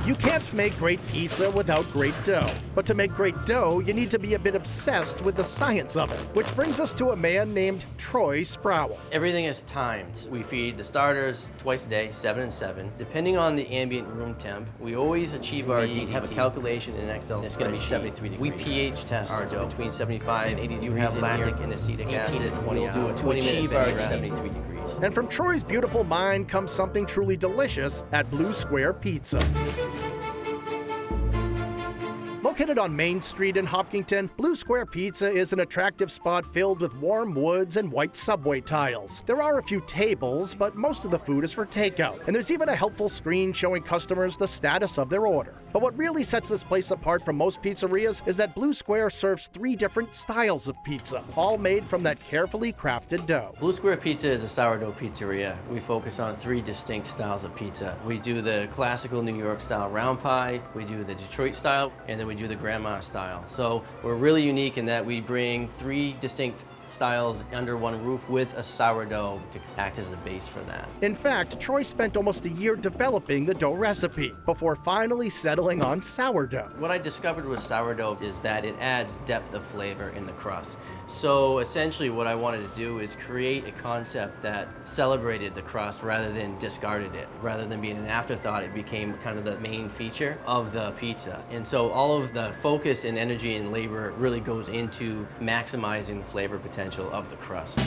You can't make great pizza without great dough. But to make great dough, you need to be a bit obsessed with the science of it. Which brings us to a man named Troy Sproul. Everything is timed. We feed the starters twice a day, 7 and 7. Depending on the ambient room temp, we always achieve our DDT. We have a calculation in Excel. It's going to be 73 degrees. We pH test our dough between 75 and 80 degrees. You have lactic and acetic acid. 18 to 20 hours to achieve our 73 degrees. And from Troy's beautiful mind comes something truly delicious at Blue Square Pizza. Located on Main Street in Hopkinton, Blue Square Pizza is an attractive spot filled with warm woods and white subway tiles. There are a few tables, but most of the food is for takeout, and there's even a helpful screen showing customers the status of their order. But what really sets this place apart from most pizzerias is that Blue Square serves 3 different styles of pizza, all made from that carefully crafted dough. Blue Square Pizza is a sourdough pizzeria. We focus on 3 distinct styles of pizza. We do the classical New York style round pie, we do the Detroit style, and then we do the grandma style. So we're really unique in that we bring 3 distinct styles under one roof with a sourdough to act as the base for that. In fact, Troy spent almost a year developing the dough recipe before finally settling on sourdough. What I discovered with sourdough is that it adds depth of flavor in the crust. So essentially what I wanted to do is create a concept that celebrated the crust rather than discarded it. Rather than being an afterthought, it became kind of the main feature of the pizza. And so all of the focus and energy and labor really goes into maximizing the flavor potential of the crust.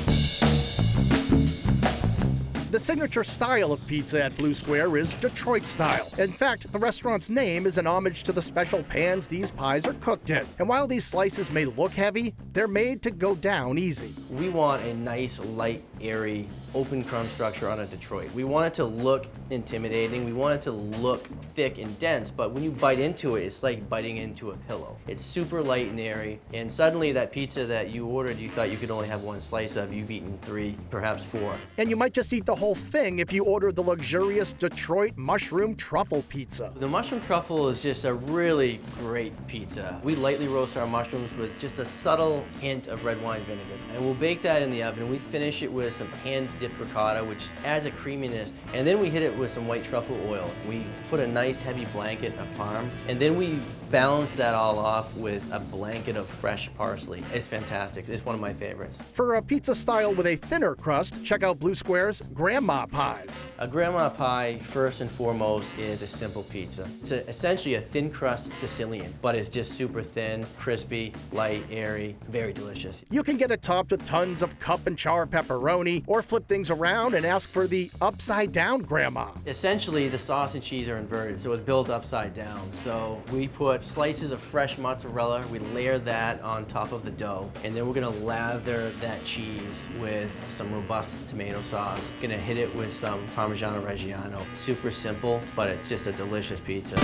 The signature style of pizza at Blue Square is Detroit style. In fact, the restaurant's name is an homage to the special pans these pies are cooked in. And while these slices may look heavy, they're made to go down easy. We want a nice, light, airy, open crumb structure on a Detroit. We want it to look intimidating. We want it to look thick and dense, but when you bite into it, it's like biting into a pillow. It's super light and airy, and suddenly that pizza that you ordered, you thought you could only have 1 slice of, you've eaten 3, perhaps 4. And you might just eat the whole thing if you order the luxurious Detroit mushroom truffle pizza. The mushroom truffle is just a really great pizza. We lightly roast our mushrooms with just a subtle hint of red wine vinegar, and we'll bake that in the oven. We finish it with some hand-dipped ricotta, which adds a creaminess, and then we hit it with some white truffle oil. We put a nice heavy blanket of parm, and then we balance that all off with a blanket of fresh parsley. It's fantastic. It's one of my favorites. For a pizza style with a thinner crust, check out Blue Square's grandma pies. A grandma pie, first and foremost, is a simple pizza. It's essentially a thin crust Sicilian, but it's just super thin, crispy, light, airy, very delicious. You can get it topped with tons of cup and char pepperoni, or flip things around and ask for the upside down grandma. Essentially, the sauce and cheese are inverted, so it's built upside down. So we put slices of fresh mozzarella, we layer that on top of the dough, and then we're gonna lather that cheese with some robust tomato sauce. Gonna hit it with some Parmigiano Reggiano. Super simple, but it's just a delicious pizza.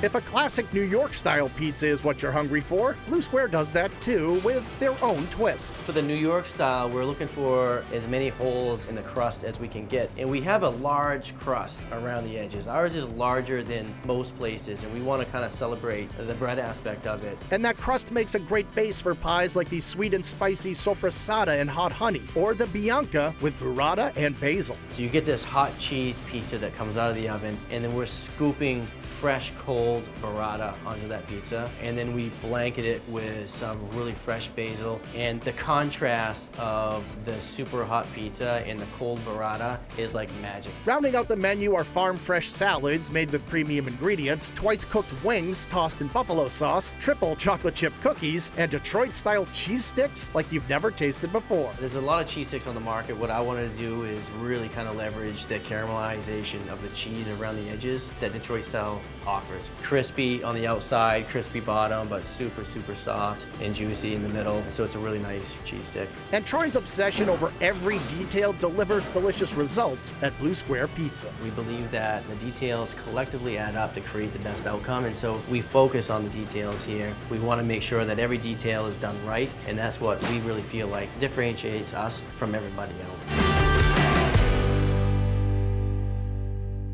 If a classic New York-style pizza is what you're hungry for, Blue Square does that too, with their own twist. For the New York style, we're looking for as many holes in the crust as we can get. And we have a large crust around the edges. Ours is larger than most places, and we want to kind of celebrate the bread aspect of it. And that crust makes a great base for pies like the sweet and spicy sopressata and hot honey, or the Bianca with burrata and basil. So you get this hot cheese pizza that comes out of the oven, and then we're scooping fresh, cold burrata onto that pizza, and then we blanket it with some really fresh basil, and the contrast of the super hot pizza and the cold burrata is like magic. Rounding out the menu are farm-fresh salads made with premium ingredients, twice-cooked wings tossed in buffalo sauce, triple chocolate chip cookies, and Detroit-style cheese sticks like you've never tasted before. There's a lot of cheese sticks on the market. What I wanted to do is really kind of leverage the caramelization of the cheese around the edges that Detroit style offers. Crispy on the outside, crispy bottom, but super, super soft and juicy in the middle. So it's a really nice cheese stick. And Troy's obsession over every detail delivers delicious results at Blue Square Pizza. We believe that the details collectively add up to create the best outcome, and so we focus on the details here. We want to make sure that every detail is done right, and that's what we really feel like differentiates us from everybody else.